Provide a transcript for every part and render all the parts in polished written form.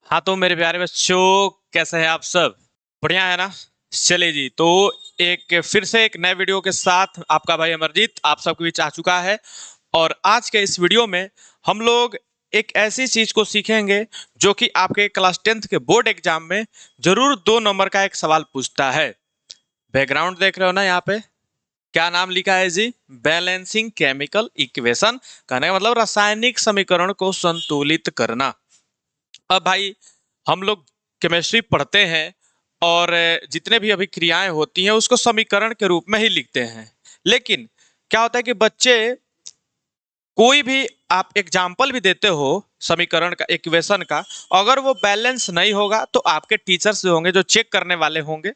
हाँ तो मेरे प्यारे बच्चों, कैसे हैं आप सब? बढ़िया है ना? चलिए जी, तो एक फिर से एक नए वीडियो के साथ आपका भाई अमरजीत आप सबके बीच आ चुका है। और आज के इस वीडियो में हम लोग एक ऐसी चीज को सीखेंगे जो कि आपके क्लास 10th के बोर्ड एग्जाम में जरूर 2 नंबर का एक सवाल पूछता है। बैकग्राउंड देख रहे हो ना यहाँ पे? क्या नाम लिखा है जी? Balancing chemical equation. कहने का मतलब रासायनिक समीकरण को संतुलित करना। अब भाई, हम लोग केमिस्ट्री पढ़ते हैं और जितने भी अभिक्रियाएं होती हैं उसको समीकरण के रूप में ही लिखते हैं। लेकिन क्या होता है कि बच्चे कोई भी आप एग्जाम्पल भी देते हो समीकरण का, इक्वेशन का, अगर वो बैलेंस नहीं होगा तो आपके टीचर्स जो होंगे, जो चेक करने वाले होंगे,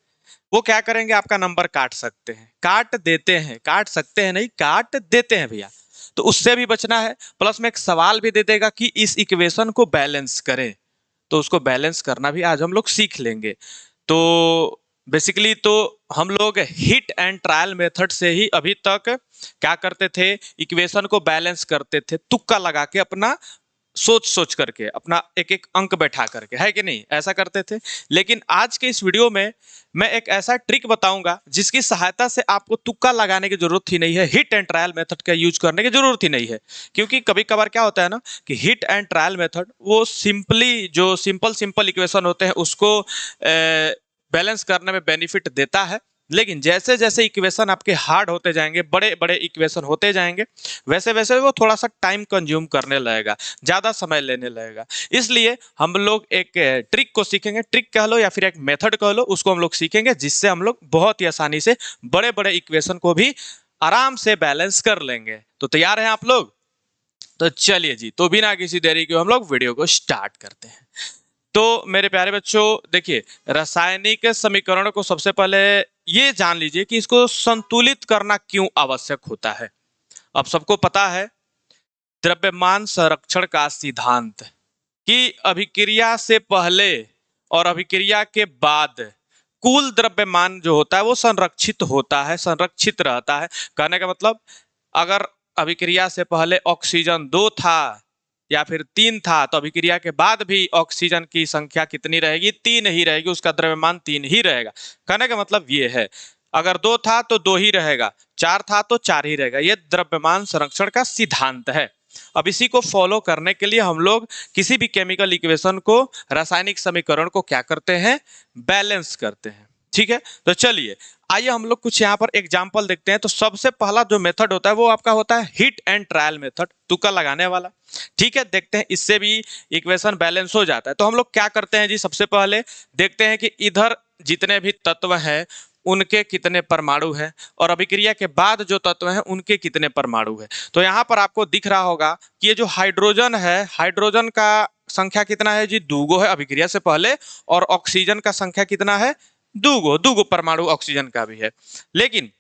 वो क्या करेंगे? आपका नंबर काट सकते हैं, काट देते हैं, काट सकते हैं नहीं, काट देते हैं भैया। तो उससे भी बचना है। प्लस में एक सवाल भी दे देगा कि इस इक्वेशन को बैलेंस करें, तो उसको बैलेंस करना भी आज हम लोग सीख लेंगे। तो बेसिकली तो हम लोग हिट एंड ट्रायल मेथड से ही अभी तक क्या करते थे? इक्वेशन को बैलेंस करते थे, तुक्का लगा के, अपना सोच सोच करके, अपना एक एक अंक बैठा करके, है कि नहीं? ऐसा करते थे। लेकिन आज के इस वीडियो में मैं एक ऐसा ट्रिक बताऊंगा जिसकी सहायता से आपको तुक्का लगाने की जरूरत ही नहीं है, हिट एंड ट्रायल मेथड का यूज करने की जरूरत ही नहीं है। क्योंकि कभी कभार क्या होता है ना कि हिट एंड ट्रायल मेथड वो सिंपली जो सिंपल सिंपल इक्वेशन होते हैं उसको बैलेंस करने में बेनिफिट देता है। लेकिन जैसे जैसे इक्वेशन आपके हार्ड होते जाएंगे, बड़े बड़े इक्वेशन होते जाएंगे, वैसे वैसे वो थोड़ा सा टाइम कंज्यूम करने लगेगा, ज्यादा समय लेने लगेगा। इसलिए हम लोग एक ट्रिक को सीखेंगे, ट्रिक कह लो या फिर एक मेथड कह लो, उसको हम लोग सीखेंगे जिससे हम लोग बहुत ही आसानी से बड़े बड़े इक्वेशन को भी आराम से बैलेंस कर लेंगे। तो तैयार हैं आप लोग? तो चलिए जी, तो बिना किसी देरी के हम लोग वीडियो को स्टार्ट करते हैं। तो मेरे प्यारे बच्चों, देखिए, रासायनिक समीकरण को सबसे पहले ये जान लीजिए कि इसको संतुलित करना क्यों आवश्यक होता है। अब सबको पता है द्रव्यमान संरक्षण का सिद्धांत, कि अभिक्रिया से पहले और अभिक्रिया के बाद कुल द्रव्यमान जो होता है वो संरक्षित होता है, संरक्षित रहता है। कहने का मतलब, अगर अभिक्रिया से पहले ऑक्सीजन 2 था या फिर 3 था, तो अभिक्रिया के बाद भी ऑक्सीजन की संख्या कितनी रहेगी? 3 ही रहेगी, उसका द्रव्यमान 3 ही रहेगा। कहने का मतलब ये है, अगर 2 था तो 2 ही रहेगा, 4 था तो 4 ही रहेगा। ये द्रव्यमान संरक्षण का सिद्धांत है। अब इसी को फॉलो करने के लिए हम लोग किसी भी केमिकल इक्वेशन को, रासायनिक समीकरण को क्या करते हैं? बैलेंस करते हैं। ठीक है, तो चलिए आइए हम लोग कुछ यहाँ पर एग्जाम्पल देखते हैं। तो सबसे पहला जो मेथड होता है वो आपका होता है हिट एंड ट्रायल मेथड, तुक्का लगाने वाला। ठीक है, देखते हैं, इससे भी इक्वेशन बैलेंस हो जाता है। तो हम लोग क्या करते हैं जी? सबसे पहले देखते हैं कि इधर जितने भी तत्व हैं उनके कितने परमाणु हैं, और अभिक्रिया के बाद जो तत्व हैं उनके कितने परमाणु हैं। तो यहाँ पर आपको दिख रहा होगा कि ये जो हाइड्रोजन है, हाइड्रोजन का संख्या कितना है जी? 2 है अभिक्रिया से पहले। और ऑक्सीजन का संख्या कितना है? 2 परमाणु ऑक्सीजन का भी है। लेकिन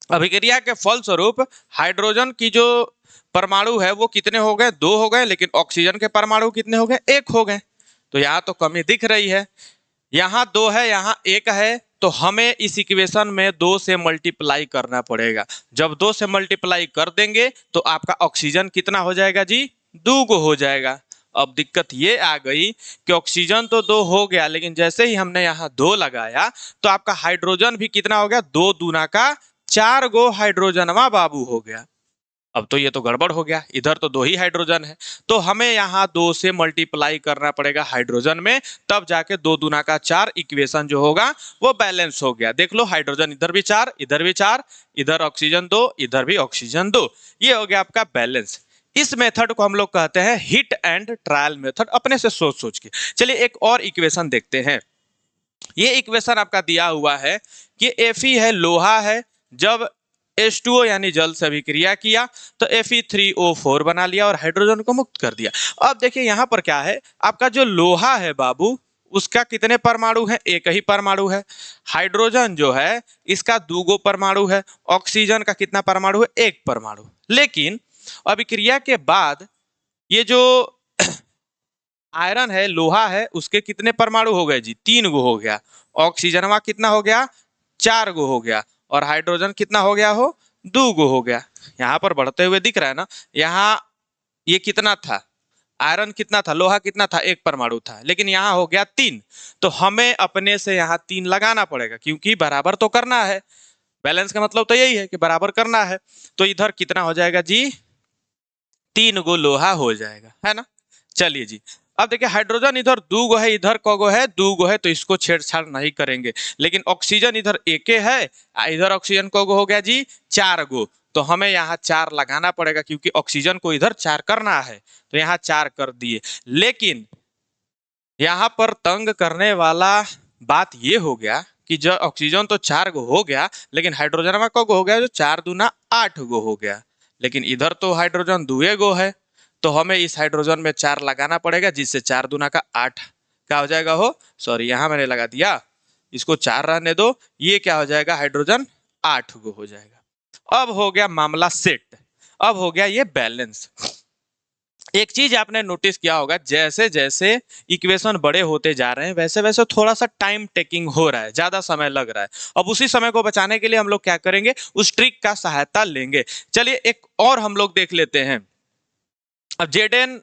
अभिक्रिया के फलस्वरूप हाइड्रोजन की जो परमाणु है वो कितने हो गए? 2 हो गए। लेकिन ऑक्सीजन के परमाणु कितने हो गए? 1 हो गए। तो यहाँ तो कमी दिख रही है, यहाँ 2 है, यहाँ 1 है। तो हमें इस इक्वेशन में 2 से मल्टीप्लाई करना पड़ेगा। जब 2 से मल्टीप्लाई कर देंगे तो आपका ऑक्सीजन कितना हो जाएगा जी? 2 हो जाएगा। अब दिक्कत ये आ गई कि ऑक्सीजन तो 2 हो गया, लेकिन जैसे ही हमने यहाँ 2 लगाया तो आपका हाइड्रोजन भी कितना हो गया? 2 दूना का 4 हाइड्रोजनवा बाबू हो गया। अब तो ये तो गड़बड़ हो गया, इधर तो 2 ही हाइड्रोजन है। तो हमें यहाँ 2 से मल्टीप्लाई करना पड़ेगा हाइड्रोजन में, तब जाके 2 दूना का 4 इक्वेशन जो होगा वो बैलेंस हो गया। देख लो, हाइड्रोजन इधर भी 4, इधर भी 4, इधर ऑक्सीजन 2, इधर भी ऑक्सीजन 2। ये हो गया आपका बैलेंस। इस मेथड को हम लोग कहते हैं हिट एंड ट्रायल मेथड, अपने से सोच सोच के। चलिए एक और इक्वेशन देखते हैं। ये इक्वेशन आपका दिया हुआ है कि Fe है, लोहा है, जब H2O यानी जल से अभिक्रिया किया तो Fe3O4 बना लिया और हाइड्रोजन को मुक्त कर दिया। अब देखिए यहाँ पर क्या है, आपका जो लोहा है बाबू, उसका कितने परमाणु है? 1 ही परमाणु है। हाइड्रोजन जो है इसका 2 परमाणु है। ऑक्सीजन का कितना परमाणु है? 1 परमाणु। लेकिन अभिक्रिया के बाद ये जो आयरन है, लोहा है, उसके कितने परमाणु हो गए जी? 3 हो गया। ऑक्सीजन कितना हो गया? 4 हो गया। और हाइड्रोजन कितना हो गया? हो 2 हो गया। यहाँ पर बढ़ते हुए दिख रहा है ना? यहाँ ये कितना था? आयरन कितना था, लोहा कितना था, 1 परमाणु था, लेकिन यहाँ हो गया 3। तो हमें अपने से यहाँ 3 लगाना पड़ेगा, क्योंकि बराबर तो करना है। बैलेंस का मतलब तो यही है कि बराबर करना है। तो इधर कितना हो जाएगा जी, 3 गो लोहा हो जाएगा, है ना। चलिए जी, अब देखिए हाइड्रोजन इधर 2 गो है, इधर कगो है, 2 गो है, तो इसको छेड़छाड़ नहीं करेंगे। लेकिन ऑक्सीजन इधर एक है, इधर ऑक्सीजन कगो हो गया जी 4 गो। तो हमें यहाँ 4 लगाना पड़ेगा, क्योंकि ऑक्सीजन को इधर 4 करना है। तो यहाँ 4 कर दिए। लेकिन यहाँ पर तंग करने वाला बात ये हो गया कि जो ऑक्सीजन तो 4 गो हो गया, लेकिन हाइड्रोजन में कगो हो गया, जो 4 दूना 8 गो हो गया। लेकिन इधर तो हाइड्रोजन 2 गो है, तो हमें इस हाइड्रोजन में 4 लगाना पड़ेगा, जिससे 4 दूना का 8 क्या हो जाएगा हो, सॉरी यहाँ मैंने लगा दिया, इसको 4 रहने दो, ये क्या हो जाएगा, हाइड्रोजन 8 गो हो जाएगा। अब हो गया मामला सेट, अब हो गया ये बैलेंस। एक चीज आपने नोटिस किया होगा, जैसे जैसे इक्वेशन बड़े होते जा रहे हैं वैसे वैसे थोड़ा सा टाइम टेकिंग हो रहा है, ज्यादा समय लग रहा है। अब उसी समय को बचाने के लिए हम लोग क्या करेंगे, उस ट्रिक का सहायता लेंगे। चलिए एक और हम लोग देख लेते हैं। अब Zn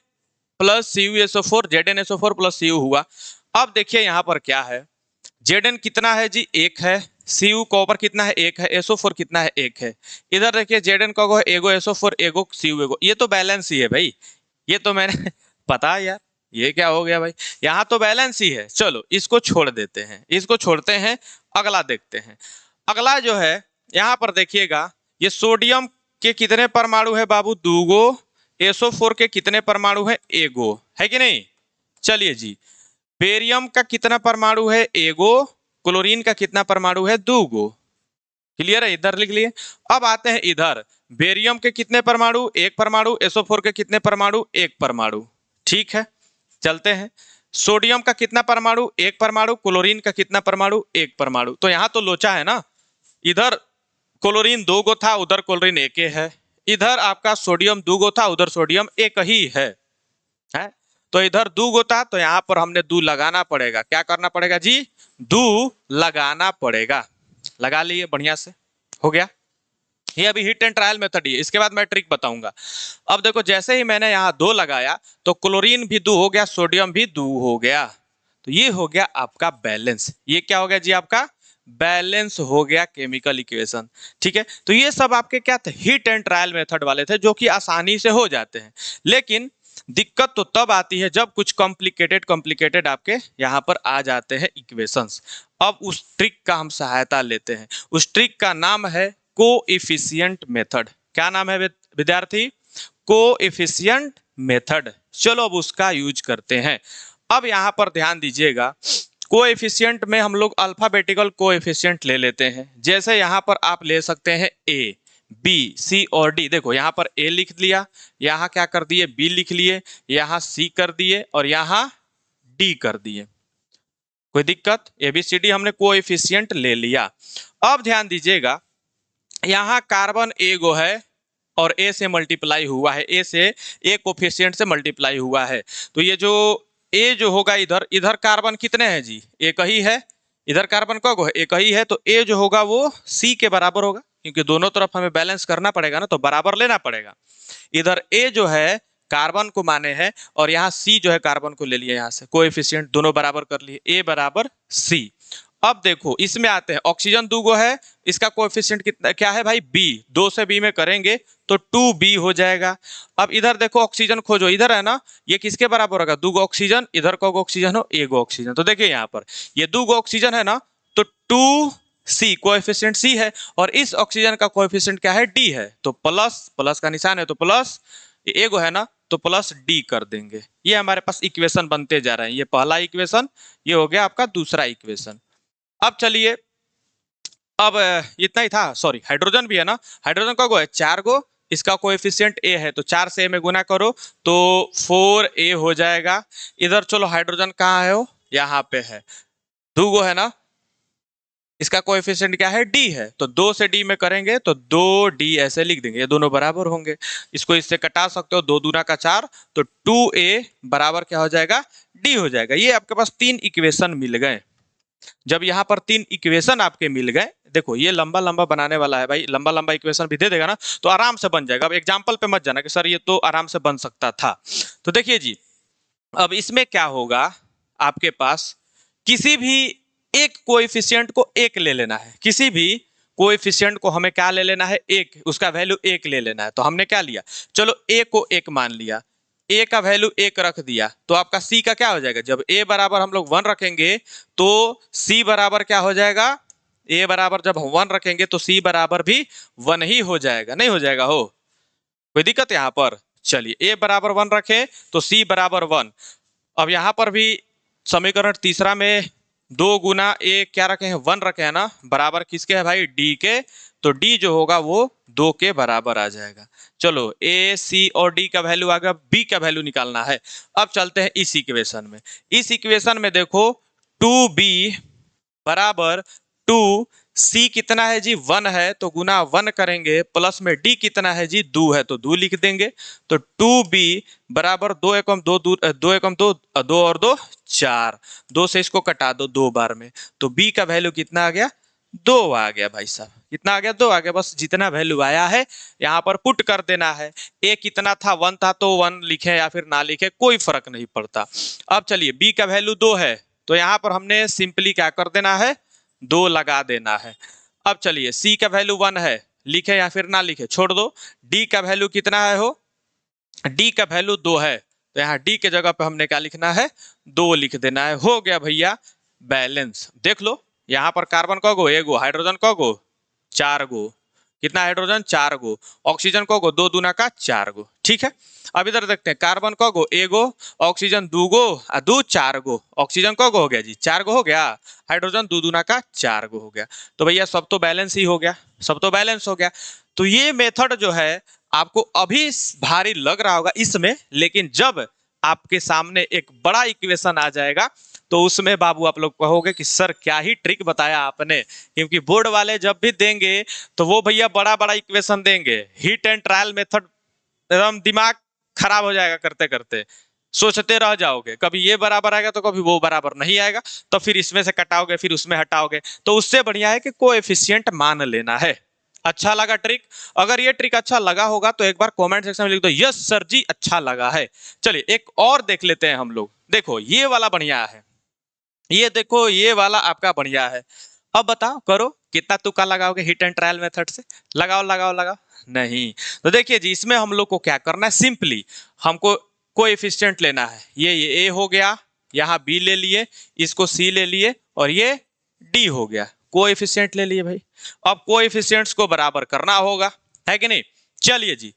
plus CuSO4, ZnSO4 plus Cu हुआ। अब देखिए यहाँ पर क्या है, Zn कितना है जी, 1 है, Cu कॉपर कितना है, 1 है, SO4 कितना है, 1 है। इधर देखिए Zn का है एगो, SO4 एगो, Cu एगो, ये तो बैलेंस ही है भाई, ये तो मैंने पता है यार, ये क्या हो गया भाई, यहाँ तो बैलेंस ही है। चलो इसको छोड़ देते हैं, इसको छोड़ते हैं, अगला देखते हैं। अगला जो है यहाँ पर देखिएगा, ये सोडियम के कितने परमाणु है बाबू, 2 गो, SO4 के कितने परमाणु है, एगो, है कि नहीं। चलिए जी, बेरियम का कितना परमाणु है, एगो, क्लोरीन का कितना परमाणु है, 2 गो। क्लियर है, इधर लिख लिए। अब आते हैं इधर, बेरियम के कितने परमाणु, 1 परमाणु, SO4 के कितने परमाणु, 1 परमाणु। ठीक है, चलते हैं। सोडियम का कितना परमाणु, 1 परमाणु, क्लोरीन का कितना परमाणु, 1 परमाणु। तो यहाँ तो लोचा है ना, इधर क्लोरीन 2 गो था, उधर क्लोरीन 1 है, इधर आपका सोडियम 2 गो था, उधर सोडियम 1 ही है। तो इधर 2 गो था, तो यहाँ पर हमने 2 लगाना पड़ेगा। क्या करना पड़ेगा जी, 2 लगाना पड़ेगा। लगा लिए, बढ़िया से हो गया। ये अभी हिट एंड ट्रायल मेथड ही है, इसके बाद मैं ट्रिक बताऊंगा। अब देखो जैसे ही मैंने यहाँ 2 लगाया, तो क्लोरीन भी 2 हो गया, सोडियम भी 2 हो गया। तो ये हो गया आपका बैलेंस। ये क्या हो गया जी, आपका बैलेंस हो गया केमिकल इक्वेशन। ठीक है, तो ये सब आपके क्या थे, हिट एंड ट्रायल मेथड वाले थे, जो कि आसानी से हो जाते हैं। लेकिन दिक्कत तो तब आती है जब कुछ कॉम्प्लिकेटेड आपके यहाँ पर आ जाते हैं इक्वेशंस। अब उस ट्रिक का हम सहायता लेते हैं। उस ट्रिक का नाम है कोएफिशिएंट मेथड। क्या नाम है विद्यार्थी, कोएफिशिएंट मेथड। चलो अब उसका यूज करते हैं। अब यहाँ पर ध्यान दीजिएगा, कोएफिशिएंट में हम लोग अल्फाबेटिकल कोएफिशिएंट ले लेते हैं। जैसे यहाँ पर आप ले सकते हैं ए, बी, सी और डी। देखो यहाँ पर ए लिख लिया, यहाँ क्या कर दिए, बी लिख लिए, यहाँ सी कर दिए और यहाँ डी कर दिए। कोई दिक्कत, ABCD हमने कोएफिशिएंट ले लिया। अब ध्यान दीजिएगा, यहाँ कार्बन ए गो है और ए से मल्टीप्लाई हुआ है, ए से ए कोएफिशिएंट से मल्टीप्लाई हुआ है। तो ये जो ए जो होगा, इधर इधर कार्बन कितने हैं जी, एक ही है, इधर कार्बन का गो है, एक ही है। तो ए जो होगा वो सी के बराबर होगा, क्योंकि दोनों तरफ हमें बैलेंस करना पड़ेगा ना, तो बराबर लेना पड़ेगा। इधर ए जो है कार्बन को माने हैं, और यहाँ सी जो है कार्बन को ले लिया, यहाँ से कोएफिशिएंट दोनों बराबर कर लिए, ए बराबर सी। अब देखो इसमें आते हैं, ऑक्सीजन 2 गो है, इसका कोएफिशिएंट कितना क्या है भाई, बी। 2 से बी में करेंगे तो 2b हो जाएगा। अब इधर देखो ऑक्सीजन खोजो, इधर है ना, ये किसके बराबर होगा, 2 गो ऑक्सीजन, इधर को ऑक्सीजन हो, 1 गो ऑक्सीजन। तो देखिए यहाँ पर ये 2 गो ऑक्सीजन है ना, तो 2c कोएफिशिएंट सी है, और इस ऑक्सीजन का कोएफिशिएंट क्या है, डी है। तो प्लस प्लस का निशान है, तो प्लस, ये एगो है ना, तो प्लस डी कर देंगे। ये हमारे पास इक्वेशन बनते जा रहे हैं। ये पहला इक्वेशन, ये हो गया आपका दूसरा इक्वेशन। अब चलिए, अब इतना ही था, सॉरी हाइड्रोजन भी है ना, हाइड्रोजन का गो है 4 गो, इसका कोएफिशिएंट ए है, तो 4 से ए में गुना करो तो 4a हो जाएगा। इधर चलो हाइड्रोजन कहाँ है, वो यहाँ पे है, 2 गो है ना, इसका कोएफिशिएंट क्या है, डी है, तो 2 से डी में करेंगे तो 2d ऐसे लिख देंगे, ये दोनों बराबर होंगे। इसको इससे कटा सकते हो, 2 दूना का 4, तो 2a बराबर क्या हो जाएगा, डी हो जाएगा। ये आपके पास 3 इक्वेशन मिल गए। जब यहाँ पर 3 इक्वेशन आपके मिल गए, देखो ये लंबा लंबा बनाने वाला है भाई, लंबा लंबा इक्वेशन भी दे देगा ना, तो आराम से बन जाएगा। अब एग्जाम्पल पे मत जाना कि सर ये तो आराम से बन सकता था। तो देखिए जी, अब इसमें क्या होगा, आपके पास किसी भी एक कोएफिशिएंट को एक ले लेना है, किसी भी कोएफिशिएंट को हमें क्या ले लेना है, एक, उसका वैल्यू एक ले लेना है। तो हमने क्या लिया, चलो ए को एक मान लिया, ए का वैल्यू एक रख दिया, तो आपका सी का क्या हो जाएगा, जब ए बराबर हम लोग 1 रखेंगे तो सी बराबर क्या हो जाएगा, ए बराबर जब हम 1 रखेंगे तो सी बराबर भी 1 ही हो जाएगा, नहीं हो जाएगा हो, कोई दिक्कत यहाँ पर। चलिए ए बराबर 1 रखे तो सी बराबर 1। अब यहाँ पर भी समीकरण तीसरा में 2 गुना ए क्या रखे हैं, 1 रखे हैं ना, बराबर किसके है भाई, डी के, तो डी जो होगा वो 2 के बराबर आ जाएगा। चलो ए सी और डी का वैल्यू आ गया, बी का वैल्यू निकालना है। अब चलते हैं इस इक्वेशन में, इस इक्वेशन में देखो 2b बराबर 2, सी कितना है जी 1 है तो गुना 1 करेंगे, प्लस में डी कितना है जी 2 है तो 2 लिख देंगे। तो 2b बराबर 2 एकम 2 2 एकम 2 2 और 2 4, 2 से इसको कटा दो 2 बार में, तो b का वैल्यू कितना आ गया, 2 आ गया भाई साहब, कितना आ गया, 2 आ गया। बस जितना वैल्यू आया है यहाँ पर पुट कर देना है। ए कितना था, 1 था तो 1 लिखे या फिर ना लिखे कोई फर्क नहीं पड़ता। अब चलिए b का वैल्यू 2 है तो यहाँ पर हमने सिंपली क्या कर देना है, 2 लगा देना है। अब चलिए सी का वैल्यू 1 है, लिखे या फिर ना लिखे छोड़ दो। डी का वैल्यू कितना है हो, डी का वैल्यू 2 है तो यहाँ डी के जगह पे हमने क्या लिखना है, 2 लिख देना है। हो गया भैया बैलेंस। देख लो यहाँ पर कार्बन क गो, एगो, हाइड्रोजन क गो, 4 गो, कितना हाइड्रोजन 4 गो, ऑक्सीजन क गो, 2 दूना का 4 गो, ठीक है। अब इधर देखते हैं कार्बन क गो, एगो, ऑक्सीजन 2 गो, 2 4 गो, ऑक्सीजन क गो हो गया जी 4 गो हो गया, हाइड्रोजन 2 दूना का 4 गो हो गया। तो भैया सब तो बैलेंस ही हो गया, सब तो बैलेंस हो गया। तो ये मेथड जो है आपको अभी भारी लग रहा होगा इसमें, लेकिन जब आपके सामने एक बड़ा इक्वेशन आ जाएगा तो उसमें बाबू आप लोग कहोगे कि सर क्या ही ट्रिक बताया आपने, क्योंकि बोर्ड वाले जब भी देंगे तो वो भैया बड़ा बड़ा इक्वेशन देंगे, हिट एंड ट्रायल मेथड, एकदम दिमाग खराब हो जाएगा करते करते, सोचते रह जाओगे, कभी ये बराबर आएगा तो कभी वो बराबर नहीं आएगा, तो फिर इसमें से कटाओगे फिर उसमें हटाओगे। तो उससे बढ़िया है कि कोएफिशिएंट मान लेना है। अच्छा लगा ट्रिक, अगर ये ट्रिक अच्छा लगा होगा तो एक बार कमेंट सेक्शन में लिख दो यस सर जी अच्छा लगा है। चलिए एक और देख लेते हैं हम लोग, देखो ये वाला बढ़िया है, ये देखो ये वाला आपका बढ़िया है। अब बताओ करो कितना तुक्का लगाओगे हिट एंड ट्रायल मेथड से, लगाओ लगाओ लगाओ, नहीं। तो देखिए जी इसमें हम लोग को क्या करना है, सिंपली हमको कोएफिशिएंट लेना है, ये ए हो गया, यहाँ बी ले लिए, इसको सी ले लिए और ये डी हो गया, कोएफिशिएंट ले लिए भाई। अब कोएफिशिएंट्स को बराबर करना होगा, है कि नहीं। चलिए जी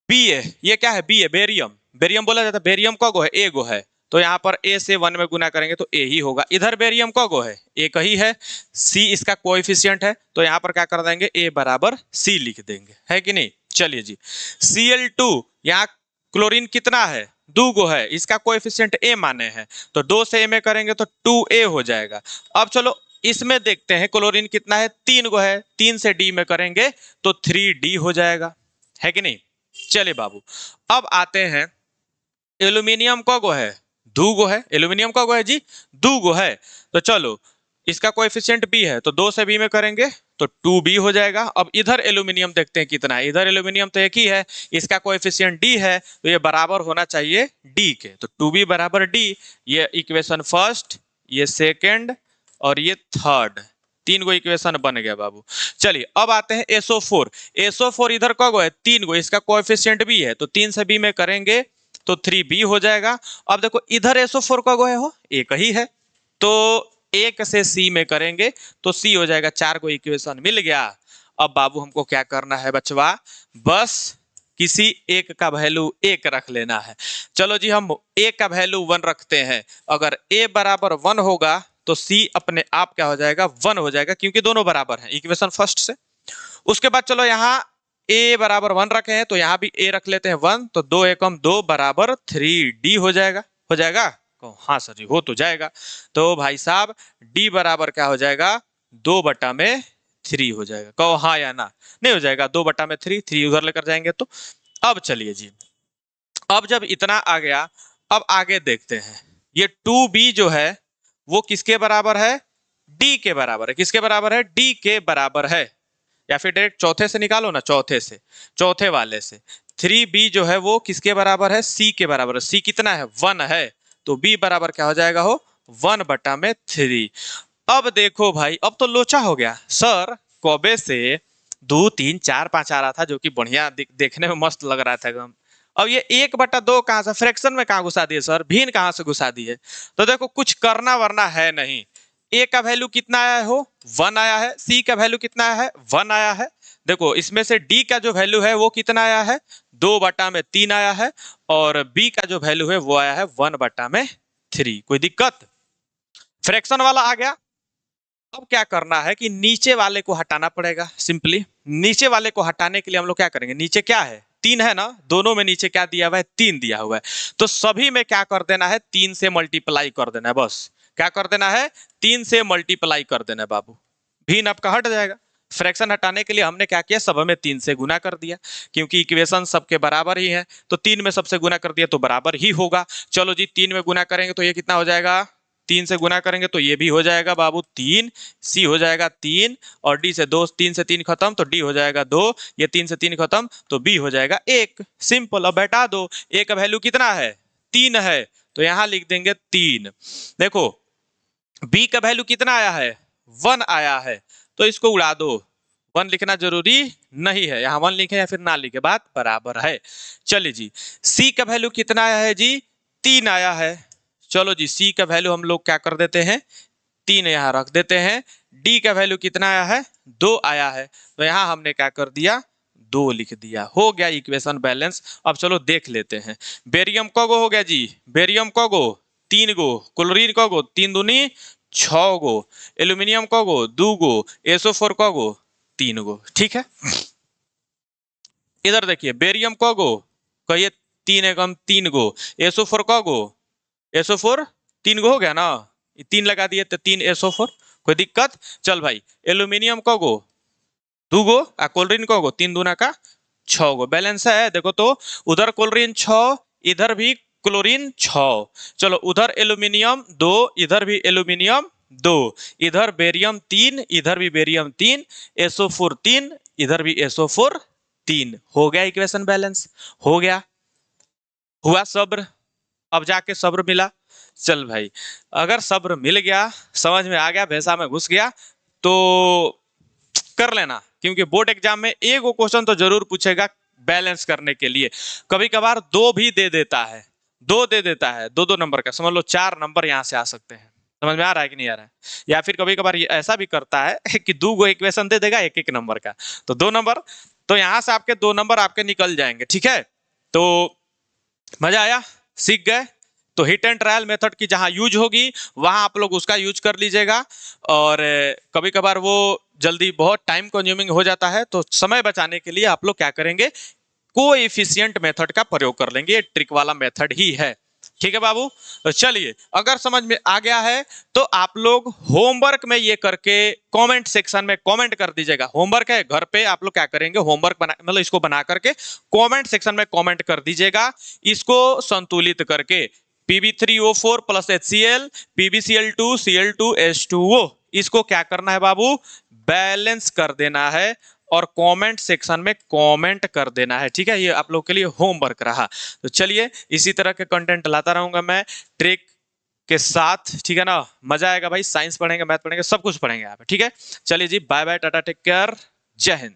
बी है, ये क्या है बी है, बेरियम, बेरियम बोला जाता है, बेरियम का गो है, ए गो है, तो यहाँ पर ए से 1 में गुना करेंगे तो ए ही होगा। इधर बेरियम का गो है, एक ही है, सी इसका कोएफिशिएंट है तो यहाँ पर क्या कर देंगे, ए बराबर सी लिख देंगे, है कि नहीं। चलिए जी Cl2, यहाँ क्लोरीन कितना है, 2 गो है, इसका कोएफिशिएंट ए माने हैं तो 2 से ए में करेंगे तो 2a हो जाएगा। अब चलो इसमें देखते हैं क्लोरीन कितना है, 3 गो है, 3 से डी में करेंगे तो 3d हो जाएगा, है कि नहीं। चलिए बाबू अब आते हैं एल्यूमिनियम का गो है, 2 गो है, एल्यूमिनियम का गो है जी 2 गो है, तो चलो इसका कोएफिशिएंट बी है तो 2 से बी में करेंगे तो 2b हो जाएगा। अब इधर एल्यूमिनियम देखते हैं कितना है, इधर एल्यूमिनियम तो एक ही है, इसका कोएफिशिएंट डी है तो ये बराबर होना चाहिए डी के, तो 2b बराबर डी, ये इक्वेशन फर्स्ट, ये सेकेंड और ये थर्ड, 3 गो इक्वेशन बन गया बाबू। चलिए अब आते हैं SO4, SO4 इधर का गो है 3 गो, इसका कोएफिशिएंट भी है तो 3 से b में करेंगे तो 3b हो जाएगा। अब देखो इधर SO4 का गो है हो, एक ही है तो 1 से c में करेंगे तो c हो जाएगा, 4 को इक्वेशन मिल गया। अब बाबू हमको क्या करना है बचवा, बस किसी एक का वैल्यू 1 रख लेना है। चलो जी हम a का वैल्यू 1 रखते हैं, अगर a बराबर 1 होगा तो c अपने आप क्या हो जाएगा, 1 हो जाएगा, क्योंकि दोनों बराबर हैं इक्वेशन फर्स्ट से। उसके बाद चलो यहाँ a बराबर 1 रखे हैं तो यहाँ भी a रख लेते हैं 1, तो 2 एकम 2 बराबर 3d हो जाएगा, हो जाएगा, हाँ सर जी हो तो जाएगा। तो भाई साहब d बराबर क्या हो जाएगा, 2/3 हो जाएगा, कहो हाँ या ना, नहीं हो जाएगा 2/3, 3 उधर लेकर जाएंगे तो। अब चलिए जी अब जब इतना आ गया, अब आगे देखते हैं, ये 2b जो है वो किसके बराबर है, d के बराबर है, किसके बराबर है, d के बराबर है, या फिर डायरेक्ट चौथे से निकालो ना, चौथे से, चौथे वाले से 3b जो है वो किसके बराबर है, c के बराबर है। c कितना है, 1 है, तो b बराबर क्या हो जाएगा हो, 1/3। अब देखो भाई, अब तो लोचा हो गया सर। कबे से 2 3 4 5 आ रहा था, जो कि बढ़िया देखने में मस्त लग रहा था एकदम। अब ये 1/2 कहां से, फ्रैक्शन में कहां घुसा दिए सर, भिन्न कहां से घुसा दिए। तो देखो कुछ करना वरना है नहीं। a का वैल्यू कितना आया हो, 1 आया है। c का वैल्यू कितना आया है, 1 आया है। देखो इसमें से d का जो वैल्यू है वो कितना आया है, 2/3 आया है। और b का जो वैल्यू है वो आया है 1/3। कोई दिक्कत, फ्रैक्शन वाला आ गया। अब क्या करना है कि नीचे वाले को हटाना पड़ेगा सिंपली। नीचे वाले को हटाने के लिए हम लोग क्या करेंगे, नीचे क्या है, 3 है ना, दोनों में नीचे क्या दिया हुआ है, 3 दिया हुआ है। तो सभी में क्या कर देना है, 3 से मल्टीप्लाई कर देना है। बस क्या कर देना है, 3 से मल्टीप्लाई कर देना है बाबू, भिन्न आपका हट जाएगा। फ्रैक्शन हटाने के लिए हमने क्या किया, सब में 3 से गुना कर दिया, क्योंकि इक्वेशन सबके बराबर ही है। तो 3 में सबसे गुना कर दिया तो बराबर ही होगा। चलो जी 3 में गुना करेंगे तो ये कितना हो जाएगा, 3 से गुना करेंगे तो ये भी हो जाएगा बाबू 3, सी हो जाएगा 3, और डी से 2, 3 से 3 खत्म तो डी हो जाएगा 2, ये 3 से 3 खत्म तो बी हो जाएगा 1। सिंपल। अब बैठा दो, ए का वैल्यू कितना है, 3 है, तो यहां लिख देंगे 3। देखो बी का वैल्यू कितना आया है, 1 आया है, तो इसको उड़ा दो। 1 लिखना जरूरी नहीं है, यहाँ 1 लिखे या फिर ना लिखे, बात बराबर है। चलिए जी, सी का वैल्यू कितना आया है जी, 3 आया है। चलो जी सी का वैल्यू हम लोग क्या कर देते हैं, 3 यहाँ रख देते हैं। डी का वैल्यू कितना आया है, 2 आया है, तो यहाँ हमने क्या कर दिया, 2 लिख दिया। हो गया इक्वेशन बैलेंस। अब चलो देख लेते हैं, बेरियम कगो हो गया जी, बेरियम कगो 3 गो, क्लोरीन कगो 3 दूनी 6 गो, एल्यूमिनियम कगो 2 गो, SO4 कगो 3 गो। ठीक है, इधर देखिए बेरियम कगो, कहिए 3 एकम 3 गो, SO4 कगो, SO4 3 गो हो गया ना, 3 लगा दिए तो 3 SO4। कोई दिक्कत, चल भाई एल्यूमिनियम कगो 2 गो, क्लोरीन कगो 3 दूना का 6 गो, बैलेंस है। देखो तो उधर क्लोरीन 6, इधर भी क्लोरीन 6। चलो उधर एल्यूमिनियम 2, इधर भी एल्यूमिनियम 2, इधर बेरियम 3, इधर भी बेरियम 3, SO4 3, इधर भी SO4 3। हो गया इक्वेशन बैलेंस, हो गया, हुआ सब्र। अब जाके सब्र मिला। चल भाई, अगर सब्र मिल गया, समझ में आ गया, भैंसा में घुस गया, तो कर लेना, क्योंकि बोर्ड एग्जाम में एक वो क्वेश्चन तो जरूर पूछेगा बैलेंस करने के लिए। कभी कभार 2 भी दे देता है, 2 दे देता है, 2 नंबर का, समझ लो 4 नंबर यहाँ से आ सकते हैं। समझ में आ रहा है कि नहीं आ रहा है। या फिर कभी कभार ऐसा भी करता है कि 2 गो इक्वेशन दे देगा 1 1 नंबर का, तो 2 नंबर, तो यहाँ से आपके 2 नंबर आपके निकल जाएंगे। ठीक है, तो मजा आया, सीख गए। तो हिट एंड ट्रायल मेथड की जहां यूज होगी वहां आप लोग उसका यूज कर लीजिएगा। और कभी कभार वो जल्दी बहुत टाइम कंज्यूमिंग हो जाता है, तो समय बचाने के लिए आप लोग क्या करेंगे, कोएफिशिएंट मेथड का प्रयोग कर लेंगे। ये ट्रिक वाला मेथड ही है। ठीक है बाबू, तो चलिए, अगर समझ में आ गया है तो आप लोग होमवर्क में ये करके कमेंट सेक्शन में कमेंट कर दीजिएगा। होमवर्क है, घर पे आप लोग क्या करेंगे, होमवर्क बना, मतलब इसको बना करके कमेंट सेक्शन में कमेंट कर दीजिएगा। इसको संतुलित करके Pb3O4 plus HCl, PbCl2, Cl2, H2O, इसको क्या करना है बाबू, बैलेंस कर देना है और कमेंट सेक्शन में कमेंट कर देना है। ठीक है, ये आप लोग के लिए होमवर्क रहा। तो चलिए, इसी तरह के कंटेंट लाता रहूंगा मैं ट्रिक के साथ। ठीक है ना, मजा आएगा भाई, साइंस पढ़ेंगे, मैथ पढ़ेंगे, सब कुछ पढ़ेंगे यहाँ पे। ठीक है, चलिए जी, बाय बाय, टाटा, टेक केयर, जय हिंद।